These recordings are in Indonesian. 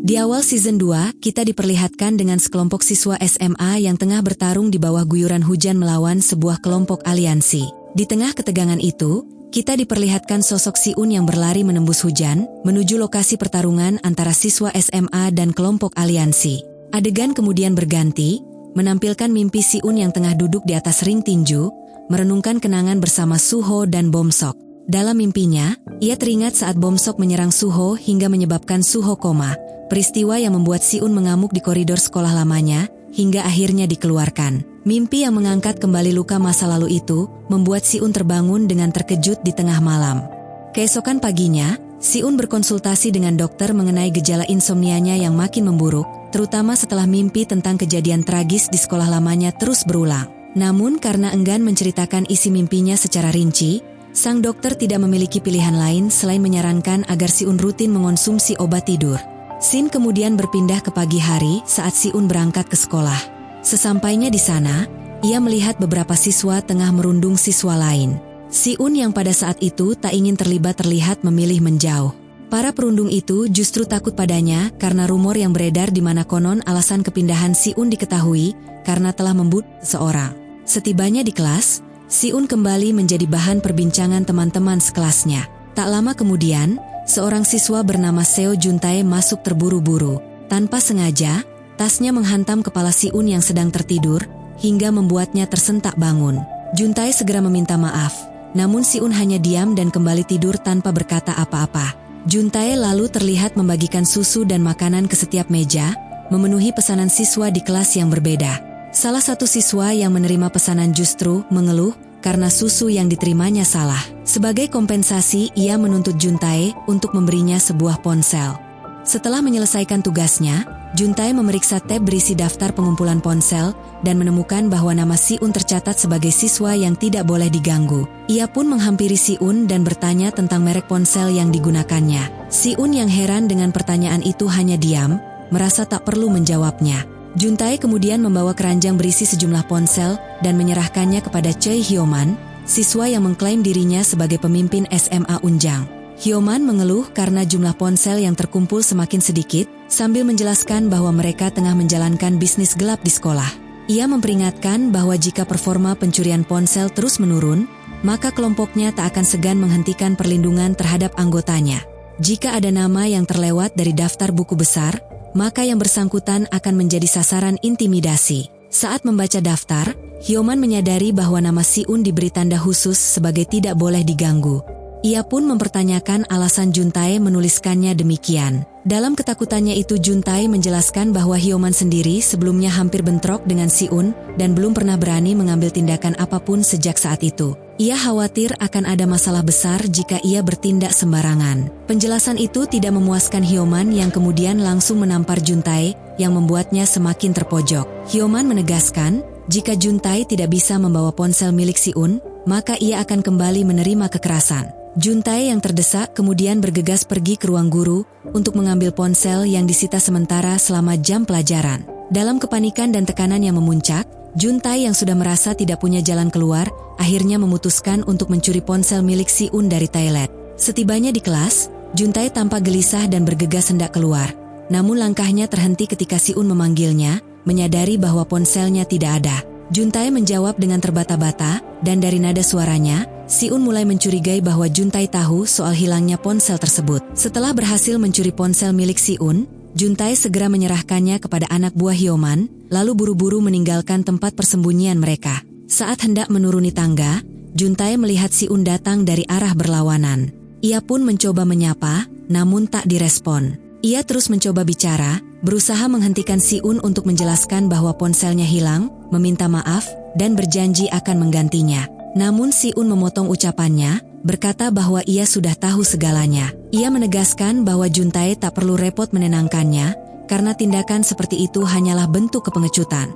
Di awal season 2, kita diperlihatkan dengan sekelompok siswa SMA yang tengah bertarung di bawah guyuran hujan melawan sebuah kelompok aliansi. Di tengah ketegangan itu, kita diperlihatkan sosok Si-un yang berlari menembus hujan, menuju lokasi pertarungan antara siswa SMA dan kelompok aliansi. Adegan kemudian berganti, menampilkan mimpi Si-un yang tengah duduk di atas ring tinju, merenungkan kenangan bersama Suho dan Bomsok. Dalam mimpinya, ia teringat saat Bomsok menyerang Suho hingga menyebabkan Suho koma. Peristiwa yang membuat Si-un mengamuk di koridor sekolah lamanya, hingga akhirnya dikeluarkan. Mimpi yang mengangkat kembali luka masa lalu itu, membuat Si-un terbangun dengan terkejut di tengah malam. Keesokan paginya, Si-un berkonsultasi dengan dokter mengenai gejala insomnianya yang makin memburuk, terutama setelah mimpi tentang kejadian tragis di sekolah lamanya terus berulang. Namun karena enggan menceritakan isi mimpinya secara rinci, sang dokter tidak memiliki pilihan lain selain menyarankan agar Si-un rutin mengonsumsi obat tidur. Scene kemudian berpindah ke pagi hari saat Si-un berangkat ke sekolah. Sesampainya di sana, ia melihat beberapa siswa tengah merundung siswa lain. Si-un yang pada saat itu tak ingin terlihat memilih menjauh. Para perundung itu justru takut padanya karena rumor yang beredar di mana konon alasan kepindahan Si-un diketahui karena telah membunuh seorang. Setibanya di kelas, Si-un kembali menjadi bahan perbincangan teman-teman sekelasnya. Tak lama kemudian, seorang siswa bernama Seo Juntae masuk terburu-buru. Tanpa sengaja, tasnya menghantam kepala Si-un yang sedang tertidur, hingga membuatnya tersentak bangun. Juntae segera meminta maaf, namun Si-un hanya diam dan kembali tidur tanpa berkata apa-apa. Juntae lalu terlihat membagikan susu dan makanan ke setiap meja, memenuhi pesanan siswa di kelas yang berbeda. Salah satu siswa yang menerima pesanan justru mengeluh karena susu yang diterimanya salah. Sebagai kompensasi, ia menuntut Juntae untuk memberinya sebuah ponsel. Setelah menyelesaikan tugasnya, Juntae memeriksa tab berisi daftar pengumpulan ponsel dan menemukan bahwa nama Si-un tercatat sebagai siswa yang tidak boleh diganggu. Ia pun menghampiri Si-un dan bertanya tentang merek ponsel yang digunakannya. Si-un yang heran dengan pertanyaan itu hanya diam, merasa tak perlu menjawabnya. Juntae kemudian membawa keranjang berisi sejumlah ponsel dan menyerahkannya kepada Choi Hyoman, siswa yang mengklaim dirinya sebagai pemimpin SMA Unjang. Hyoman mengeluh karena jumlah ponsel yang terkumpul semakin sedikit, sambil menjelaskan bahwa mereka tengah menjalankan bisnis gelap di sekolah. Ia memperingatkan bahwa jika performa pencurian ponsel terus menurun, maka kelompoknya tak akan segan menghentikan perlindungan terhadap anggotanya. Jika ada nama yang terlewat dari daftar buku besar, maka yang bersangkutan akan menjadi sasaran intimidasi. Saat membaca daftar, Hyoman menyadari bahwa nama Si-un diberi tanda khusus sebagai tidak boleh diganggu. Ia pun mempertanyakan alasan Juntae menuliskannya demikian. Dalam ketakutannya itu Juntae menjelaskan bahwa Hyoman sendiri sebelumnya hampir bentrok dengan Si-un dan belum pernah berani mengambil tindakan apapun sejak saat itu. Ia khawatir akan ada masalah besar jika ia bertindak sembarangan. Penjelasan itu tidak memuaskan Hyoman yang kemudian langsung menampar Juntae yang membuatnya semakin terpojok. Hyoman menegaskan, jika Juntae tidak bisa membawa ponsel milik Si-un, maka ia akan kembali menerima kekerasan. Juntae yang terdesak kemudian bergegas pergi ke ruang guru untuk mengambil ponsel yang disita sementara selama jam pelajaran. Dalam kepanikan dan tekanan yang memuncak, Juntae yang sudah merasa tidak punya jalan keluar, akhirnya memutuskan untuk mencuri ponsel milik Si-un dari toilet. Setibanya di kelas, Juntae tampak gelisah dan bergegas hendak keluar. Namun langkahnya terhenti ketika Si-un memanggilnya, menyadari bahwa ponselnya tidak ada. Juntae menjawab dengan terbata-bata, dan dari nada suaranya, Si-un mulai mencurigai bahwa Juntae tahu soal hilangnya ponsel tersebut. Setelah berhasil mencuri ponsel milik Si-un, Juntae segera menyerahkannya kepada anak buah Hyoman, lalu buru-buru meninggalkan tempat persembunyian mereka. Saat hendak menuruni tangga, Juntae melihat Si-un datang dari arah berlawanan. Ia pun mencoba menyapa, namun tak direspon. Ia terus mencoba bicara, berusaha menghentikan Si-un untuk menjelaskan bahwa ponselnya hilang, meminta maaf, dan berjanji akan menggantinya. Namun Si-un memotong ucapannya, berkata bahwa ia sudah tahu segalanya. Ia menegaskan bahwa Juntae tak perlu repot menenangkannya, karena tindakan seperti itu hanyalah bentuk kepengecutan.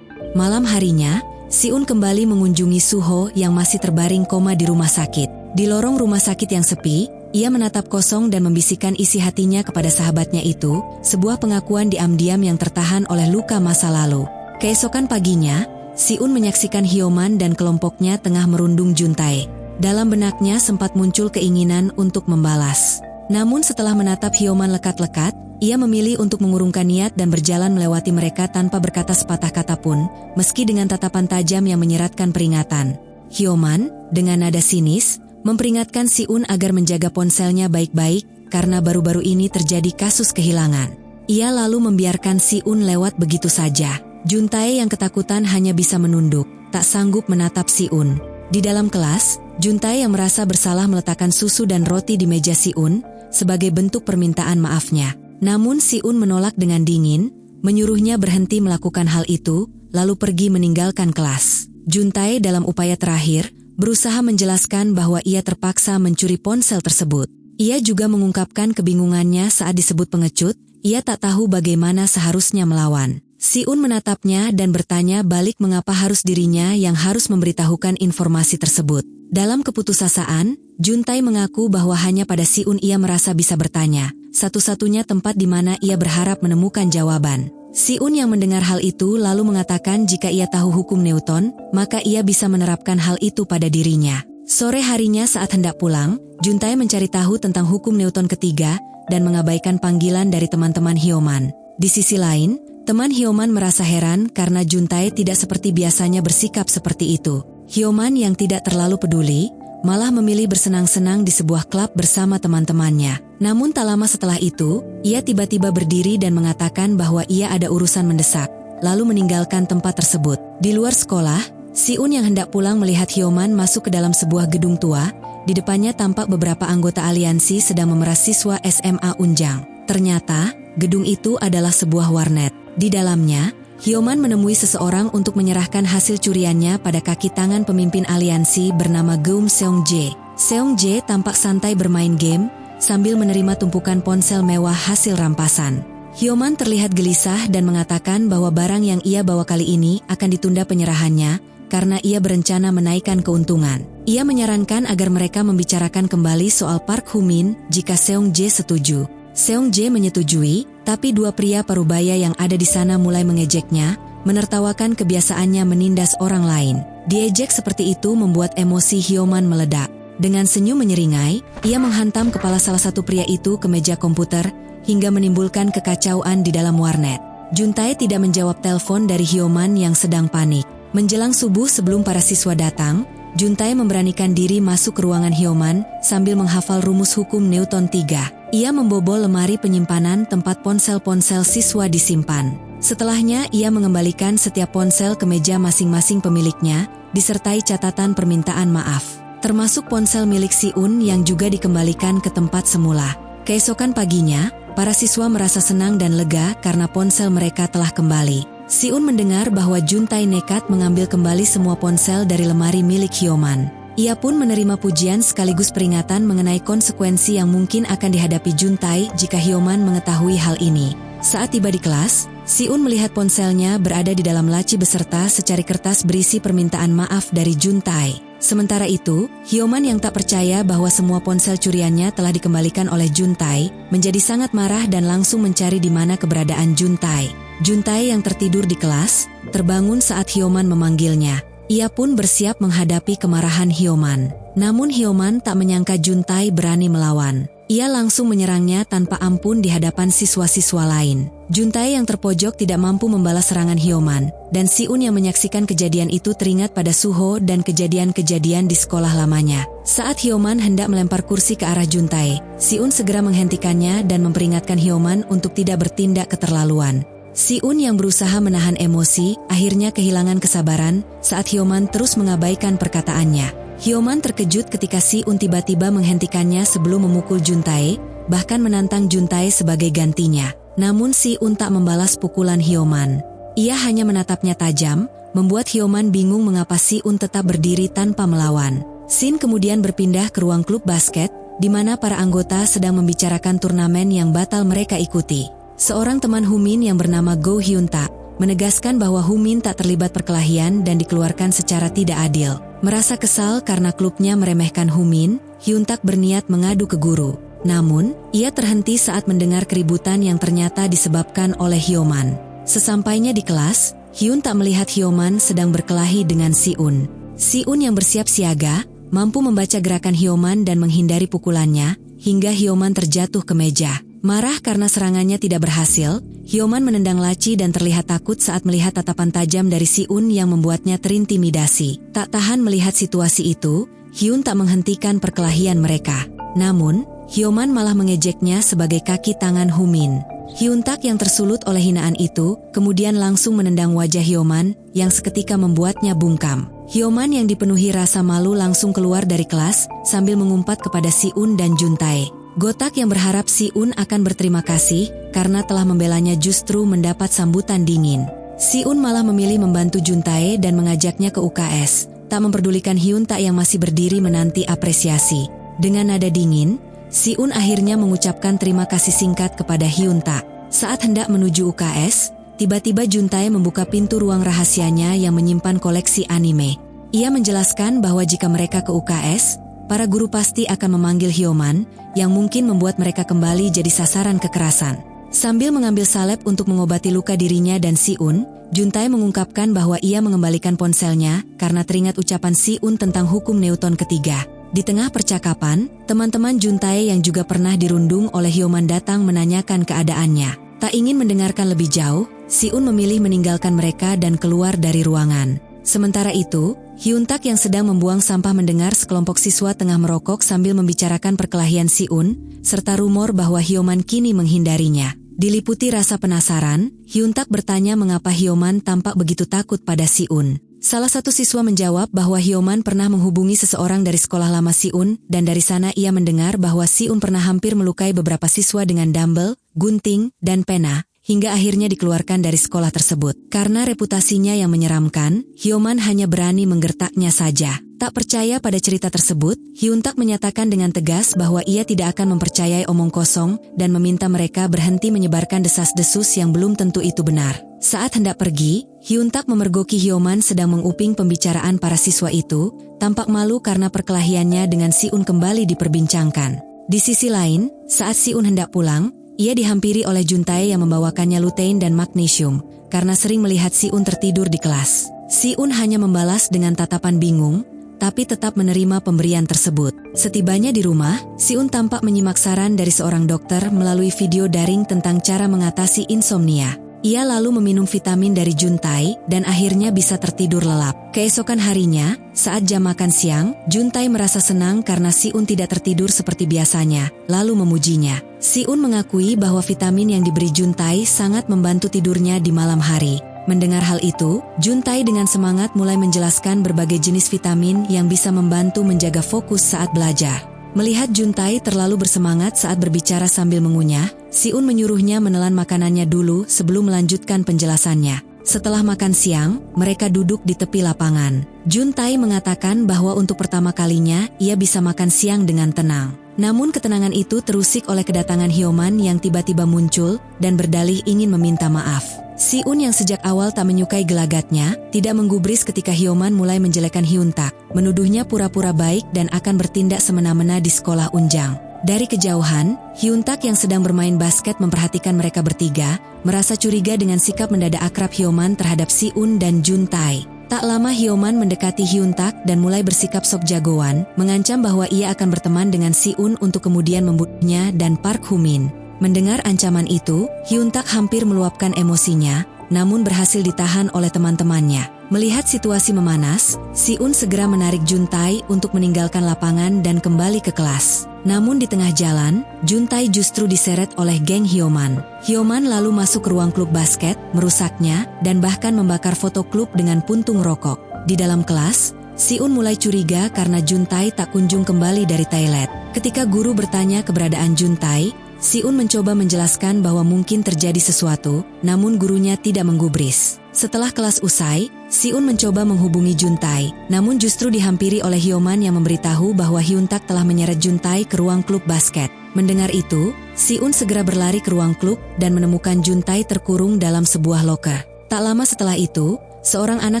Malam harinya, Si-un kembali mengunjungi Suho yang masih terbaring koma di rumah sakit. Di lorong rumah sakit yang sepi, ia menatap kosong dan membisikkan isi hatinya kepada sahabatnya itu, sebuah pengakuan diam-diam yang tertahan oleh luka masa lalu. Keesokan paginya, Si-un menyaksikan Hyoman dan kelompoknya tengah merundung Juntae. Dalam benaknya sempat muncul keinginan untuk membalas. Namun setelah menatap Hyoman lekat-lekat, ia memilih untuk mengurungkan niat dan berjalan melewati mereka tanpa berkata sepatah kata pun, meski dengan tatapan tajam yang menyeratkan peringatan. Hyoman, dengan nada sinis, memperingatkan Si-un agar menjaga ponselnya baik-baik, karena baru-baru ini terjadi kasus kehilangan. Ia lalu membiarkan Si-un lewat begitu saja. Juntae yang ketakutan hanya bisa menunduk, tak sanggup menatap Si-un. Di dalam kelas, Juntae yang merasa bersalah meletakkan susu dan roti di meja Si-un sebagai bentuk permintaan maafnya. Namun Si-un menolak dengan dingin, menyuruhnya berhenti melakukan hal itu, lalu pergi meninggalkan kelas. Juntae dalam upaya terakhir, berusaha menjelaskan bahwa ia terpaksa mencuri ponsel tersebut. Ia juga mengungkapkan kebingungannya saat disebut pengecut, ia tak tahu bagaimana seharusnya melawan. Si-un menatapnya dan bertanya balik mengapa harus dirinya yang harus memberitahukan informasi tersebut. Dalam keputusasaan, Juntae mengaku bahwa hanya pada Si-un ia merasa bisa bertanya, satu-satunya tempat di mana ia berharap menemukan jawaban. Si-un yang mendengar hal itu lalu mengatakan jika ia tahu hukum Newton, maka ia bisa menerapkan hal itu pada dirinya. Sore harinya saat hendak pulang, Juntae mencari tahu tentang hukum Newton ketiga dan mengabaikan panggilan dari teman-teman Hyoman. Di sisi lain, teman Hyoman merasa heran karena Juntae tidak seperti biasanya bersikap seperti itu. Hyoman yang tidak terlalu peduli, malah memilih bersenang-senang di sebuah klub bersama teman-temannya. Namun tak lama setelah itu, ia tiba-tiba berdiri dan mengatakan bahwa ia ada urusan mendesak, lalu meninggalkan tempat tersebut. Di luar sekolah, Si-un yang hendak pulang melihat Hyoman masuk ke dalam sebuah gedung tua, di depannya tampak beberapa anggota aliansi sedang memeras siswa SMA Unjang. Ternyata, gedung itu adalah sebuah warnet. Di dalamnya, Hyoman menemui seseorang untuk menyerahkan hasil curiannya pada kaki tangan pemimpin aliansi bernama Geum Seong-jae. Seong-jae tampak santai bermain game, sambil menerima tumpukan ponsel mewah hasil rampasan. Hyoman terlihat gelisah dan mengatakan bahwa barang yang ia bawa kali ini akan ditunda penyerahannya, karena ia berencana menaikkan keuntungan. Ia menyarankan agar mereka membicarakan kembali soal Park Hoo-min jika Seong-jae setuju. Seong-jae menyetujui, tapi dua pria parubaya yang ada di sana mulai mengejeknya, menertawakan kebiasaannya menindas orang lain. Diejek seperti itu membuat emosi Hyoman meledak. Dengan senyum menyeringai, ia menghantam kepala salah satu pria itu ke meja komputer, hingga menimbulkan kekacauan di dalam warnet. Juntae tidak menjawab telepon dari Hyoman yang sedang panik. Menjelang subuh sebelum para siswa datang, Juntae memberanikan diri masuk ke ruangan Hyoman sambil menghafal rumus hukum Newton 3. Ia membobol lemari penyimpanan tempat ponsel-ponsel siswa disimpan. Setelahnya ia mengembalikan setiap ponsel ke meja masing-masing pemiliknya, disertai catatan permintaan maaf. Termasuk ponsel milik Si-un yang juga dikembalikan ke tempat semula. Keesokan paginya, para siswa merasa senang dan lega karena ponsel mereka telah kembali. Si-un mendengar bahwa Juntae nekat mengambil kembali semua ponsel dari lemari milik Hyoman. Ia pun menerima pujian sekaligus peringatan mengenai konsekuensi yang mungkin akan dihadapi Juntae jika Hyoman mengetahui hal ini. Saat tiba di kelas, Si-un melihat ponselnya berada di dalam laci beserta secari kertas berisi permintaan maaf dari Juntae. Sementara itu, Hyoman yang tak percaya bahwa semua ponsel curiannya telah dikembalikan oleh Juntae, menjadi sangat marah dan langsung mencari di mana keberadaan Juntae. Juntae yang tertidur di kelas, terbangun saat Hyoman memanggilnya. Ia pun bersiap menghadapi kemarahan Hyoman. Namun Hyoman tak menyangka Juntae berani melawan. Ia langsung menyerangnya tanpa ampun di hadapan siswa-siswa lain. Juntae yang terpojok tidak mampu membalas serangan Hyoman, dan Si-un yang menyaksikan kejadian itu teringat pada Suho dan kejadian-kejadian di sekolah lamanya. Saat Hyoman hendak melempar kursi ke arah Juntae, Si-un segera menghentikannya dan memperingatkan Hyoman untuk tidak bertindak keterlaluan. Si-un yang berusaha menahan emosi, akhirnya kehilangan kesabaran saat Hyoman terus mengabaikan perkataannya. Hyoman terkejut ketika Si-un tiba-tiba menghentikannya sebelum memukul Juntae, bahkan menantang Juntae sebagai gantinya. Namun Si-un tak membalas pukulan Hyoman. Ia hanya menatapnya tajam, membuat Hyoman bingung mengapa Si-un tetap berdiri tanpa melawan. Scene kemudian berpindah ke ruang klub basket, di mana para anggota sedang membicarakan turnamen yang batal mereka ikuti. Seorang teman Hoo-min yang bernama Go Hyun-tak menegaskan bahwa Hoo-min tak terlibat perkelahian dan dikeluarkan secara tidak adil. Merasa kesal karena klubnya meremehkan Hoo-min, Hyun-tak berniat mengadu ke guru. Namun, ia terhenti saat mendengar keributan yang ternyata disebabkan oleh Hyoman. Sesampainya di kelas, Hyun-tak melihat Hyoman sedang berkelahi dengan Si-un. Si-un yang bersiap siaga, mampu membaca gerakan Hyoman dan menghindari pukulannya. hingga Hyoman terjatuh ke meja. Marah karena serangannya tidak berhasil, Hyoman menendang laci dan terlihat takut saat melihat tatapan tajam dari Si-un yang membuatnya terintimidasi. Tak tahan melihat situasi itu, Hyun tak menghentikan perkelahian mereka. Namun, Hyoman malah mengejeknya sebagai kaki tangan Humin. Hyun-tak yang tersulut oleh hinaan itu, kemudian langsung menendang wajah Hyoman yang seketika membuatnya bungkam. Hyoman yang dipenuhi rasa malu langsung keluar dari kelas sambil mengumpat kepada Si-un dan Juntae. Gotak yang berharap Si-un akan berterima kasih karena telah membelanya justru mendapat sambutan dingin. Si-un malah memilih membantu Juntae dan mengajaknya ke UKS, tak memperdulikan Hyun-tak yang masih berdiri menanti apresiasi. Dengan nada dingin, Si-un akhirnya mengucapkan terima kasih singkat kepada Hyun-tak. Saat hendak menuju UKS, tiba-tiba Juntae membuka pintu ruang rahasianya yang menyimpan koleksi anime. Ia menjelaskan bahwa jika mereka ke UKS, para guru pasti akan memanggil Hyoman, yang mungkin membuat mereka kembali jadi sasaran kekerasan. Sambil mengambil salep untuk mengobati luka dirinya dan Si-un, Juntae mengungkapkan bahwa ia mengembalikan ponselnya karena teringat ucapan Si-un tentang hukum Newton ketiga. Di tengah percakapan, teman-teman Juntae yang juga pernah dirundung oleh Hyoman datang menanyakan keadaannya. Tak ingin mendengarkan lebih jauh, Si-un memilih meninggalkan mereka dan keluar dari ruangan. Sementara itu, Hyun-tak yang sedang membuang sampah mendengar sekelompok siswa tengah merokok sambil membicarakan perkelahian Si-un, serta rumor bahwa Hyoman kini menghindarinya. Diliputi rasa penasaran, Hyun-tak bertanya mengapa Hyoman tampak begitu takut pada Si-un. Salah satu siswa menjawab bahwa Hyoman pernah menghubungi seseorang dari sekolah lama Si-un, dan dari sana ia mendengar bahwa Si-un pernah hampir melukai beberapa siswa dengan dumbbell, gunting, dan pena, hingga akhirnya dikeluarkan dari sekolah tersebut. Karena reputasinya yang menyeramkan, Hyoman hanya berani menggertaknya saja. Tak percaya pada cerita tersebut, Hyun-tak menyatakan dengan tegas bahwa ia tidak akan mempercayai omong kosong dan meminta mereka berhenti menyebarkan desas-desus yang belum tentu itu benar. Saat hendak pergi, Hyun-tak memergoki Hyoman sedang menguping pembicaraan para siswa itu, tampak malu karena perkelahiannya dengan Si-un kembali diperbincangkan. Di sisi lain, saat Si-un hendak pulang, ia dihampiri oleh Juntae yang membawakannya lutein dan magnesium, karena sering melihat Si-un tertidur di kelas. Si-un hanya membalas dengan tatapan bingung, tapi tetap menerima pemberian tersebut. Setibanya di rumah, Si-un tampak menyimak saran dari seorang dokter melalui video daring tentang cara mengatasi insomnia. Ia lalu meminum vitamin dari Juntae dan akhirnya bisa tertidur lelap. Keesokan harinya, saat jam makan siang, Juntae merasa senang karena Si-un tidak tertidur seperti biasanya, lalu memujinya. Si-un mengakui bahwa vitamin yang diberi Juntae sangat membantu tidurnya di malam hari. Mendengar hal itu, Juntae dengan semangat mulai menjelaskan berbagai jenis vitamin yang bisa membantu menjaga fokus saat belajar. Melihat Juntae terlalu bersemangat saat berbicara sambil mengunyah, Si-un menyuruhnya menelan makanannya dulu sebelum melanjutkan penjelasannya. Setelah makan siang, mereka duduk di tepi lapangan. Juntae mengatakan bahwa untuk pertama kalinya ia bisa makan siang dengan tenang. Namun ketenangan itu terusik oleh kedatangan Hyoman yang tiba-tiba muncul dan berdalih ingin meminta maaf. Si-un yang sejak awal tak menyukai gelagatnya, tidak menggubris ketika Hyoman mulai menjelekan Hyun-tak, menuduhnya pura-pura baik dan akan bertindak semena-mena di sekolah Unjang. Dari kejauhan, Hyun-tak yang sedang bermain basket memperhatikan mereka bertiga, merasa curiga dengan sikap mendadak akrab Hyoman terhadap Si-un dan Juntae. Tak lama Hyoman mendekati Hyun-tak dan mulai bersikap sok jagoan, mengancam bahwa ia akan berteman dengan Si-un untuk kemudian membunuhnya dan Park Humin. Mendengar ancaman itu, Hyun-tak hampir meluapkan emosinya, namun berhasil ditahan oleh teman-temannya. Melihat situasi memanas, Si-un segera menarik Juntae untuk meninggalkan lapangan dan kembali ke kelas. Namun di tengah jalan, Juntae justru diseret oleh geng Hyoman. Hyoman lalu masuk ke ruang klub basket, merusaknya, dan bahkan membakar foto klub dengan puntung rokok. Di dalam kelas, Si-un mulai curiga karena Juntae tak kunjung kembali dari toilet. Ketika guru bertanya keberadaan Juntae, Si-un mencoba menjelaskan bahwa mungkin terjadi sesuatu, namun gurunya tidak menggubris. Setelah kelas usai, Si-un mencoba menghubungi Juntae, namun justru dihampiri oleh Hyoman yang memberitahu bahwa Hyun-tak telah menyeret Juntae ke ruang klub basket. Mendengar itu, Si-un segera berlari ke ruang klub dan menemukan Juntae terkurung dalam sebuah loker. Tak lama setelah itu, seorang anak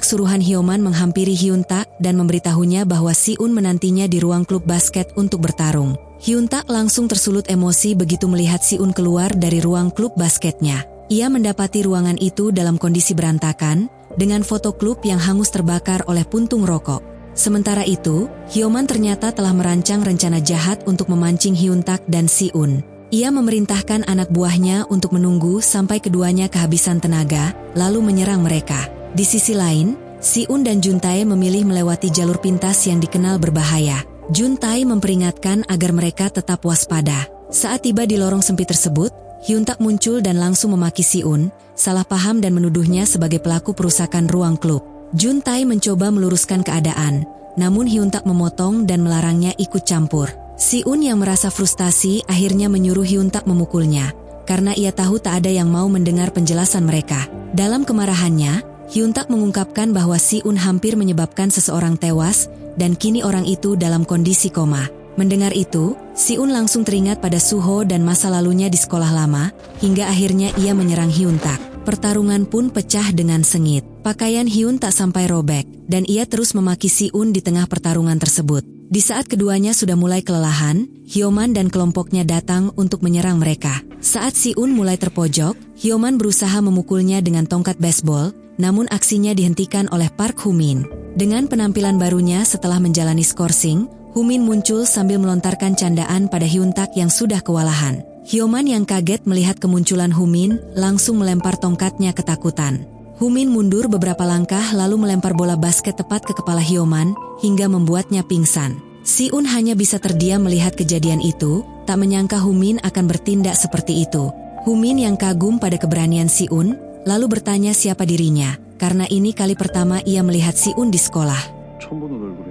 suruhan Hyoman menghampiri Hyun-tak dan memberitahunya bahwa Si-un menantinya di ruang klub basket untuk bertarung. Hyun-tak langsung tersulut emosi begitu melihat Si-un keluar dari ruang klub basketnya. Ia mendapati ruangan itu dalam kondisi berantakan, dengan foto klub yang hangus terbakar oleh puntung rokok. Sementara itu, Hyoman ternyata telah merancang rencana jahat untuk memancing Hyuntak dan Si-un. Ia memerintahkan anak buahnya untuk menunggu sampai keduanya kehabisan tenaga, lalu menyerang mereka. Di sisi lain, Si-un dan Juntae memilih melewati jalur pintas yang dikenal berbahaya. Juntae memperingatkan agar mereka tetap waspada. Saat tiba di lorong sempit tersebut, Hyuntak muncul dan langsung memaki Si-un, salah paham dan menuduhnya sebagai pelaku perusakan ruang klub. Juntae mencoba meluruskan keadaan, namun Hyuntak memotong dan melarangnya ikut campur. Si-un yang merasa frustasi akhirnya menyuruh Hyuntak memukulnya, karena ia tahu tak ada yang mau mendengar penjelasan mereka. Dalam kemarahannya, Hyuntak mengungkapkan bahwa Si-un hampir menyebabkan seseorang tewas, dan kini orang itu dalam kondisi koma. Mendengar itu, Si-un langsung teringat pada Suho dan masa lalunya di sekolah lama, hingga akhirnya ia menyerang Hyuntak. Pertarungan pun pecah dengan sengit. Pakaian Hyun tak sampai robek, dan ia terus memaki Si-un di tengah pertarungan tersebut. Di saat keduanya sudah mulai kelelahan, Hyoman dan kelompoknya datang untuk menyerang mereka. Saat Si-un mulai terpojok, Hyoman berusaha memukulnya dengan tongkat baseball, namun aksinya dihentikan oleh Park Humin. Dengan penampilan barunya setelah menjalani skorsing, Humin muncul sambil melontarkan candaan pada Hyuntak yang sudah kewalahan. Hyoman yang kaget melihat kemunculan Humin, langsung melempar tongkatnya ketakutan. Humin mundur beberapa langkah lalu melempar bola basket tepat ke kepala Hyoman, hingga membuatnya pingsan. Si-un hanya bisa terdiam melihat kejadian itu, tak menyangka Humin akan bertindak seperti itu. Humin yang kagum pada keberanian Si-un, lalu bertanya siapa dirinya, karena ini kali pertama ia melihat Si-un di sekolah. 처음 보는 얼굴이